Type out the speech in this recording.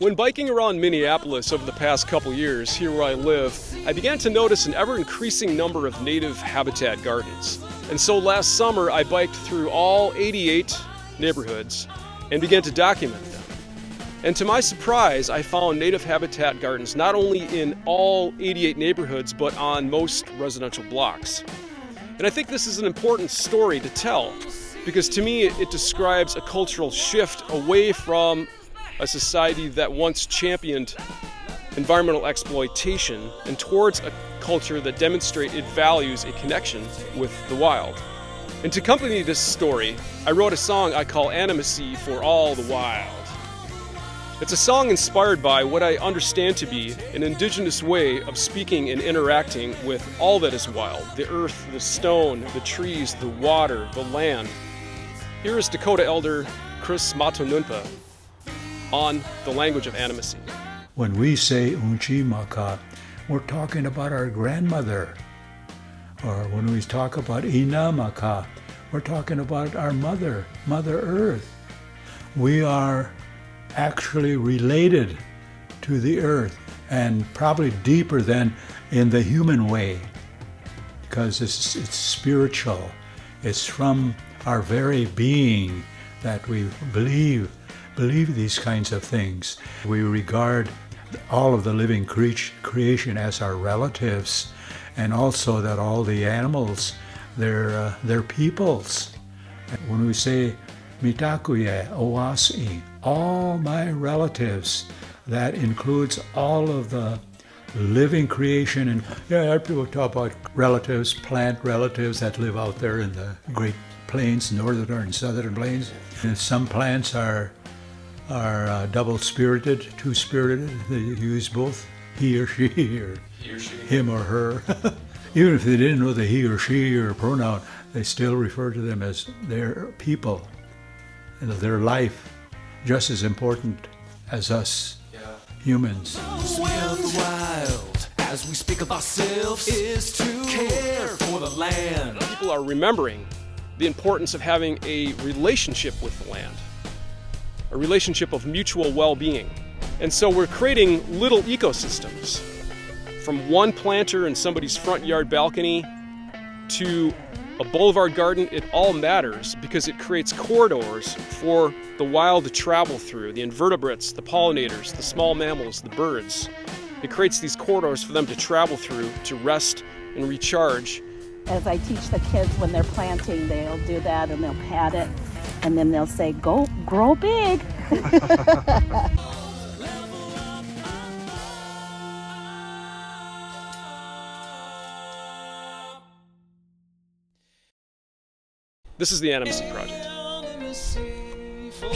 When biking around Minneapolis over the past couple years, here where I live, I began to notice an ever-increasing number of native habitat gardens. And so last summer, I biked through all 88 neighborhoods and began to document them. And to my surprise, I found native habitat gardens not only in all 88 neighborhoods, but on most residential blocks. And I think this is an important story to tell, because to me, it describes a cultural shift away from a society that once championed environmental exploitation and towards a culture that demonstrates it values a connection with the wild. And to accompany this story, I wrote a song I call Animacy for All the Wild. It's a song inspired by what I understand to be an indigenous way of speaking and interacting with all that is wild: the earth, the stone, the trees, the water, the land. Here is Dakota Elder Chris Matonunpa on the language of animacy. When we say Unchi Maka, we're talking about our grandmother. Or when we talk about Ina Maka, we're talking about our mother, Mother Earth. We are actually related to the earth, and probably deeper than in the human way, because it's spiritual. It's from our very being that we believe these kinds of things. We regard all of the living creation as our relatives, and also that all the animals, they're peoples. When we say Mitakuye Owasi, all my relatives, that includes all of the living creation. And people talk about relatives, plant relatives that live out there in the Great Plains, northern and southern plains. And some plants are double-spirited, two-spirited. They use both he or she, or him or her. Even if they didn't know the he or she or pronoun, they still refer to them as their people, and their life, just as important as us humans. The way of the wild, as we speak of ourselves, is to care for the land. People are remembering the importance of having a relationship with the land, a relationship of mutual well-being. And so we're creating little ecosystems, from one planter in somebody's front yard balcony to a boulevard garden. It all matters because it creates corridors for the wild to travel through, the invertebrates, the pollinators, the small mammals, the birds. It creates these corridors for them to travel through, to rest and recharge. As I teach the kids, when they're planting, they'll do that and they'll pat it, and then they'll say, "Go, grow big." This is the Animacy Project. Animacy for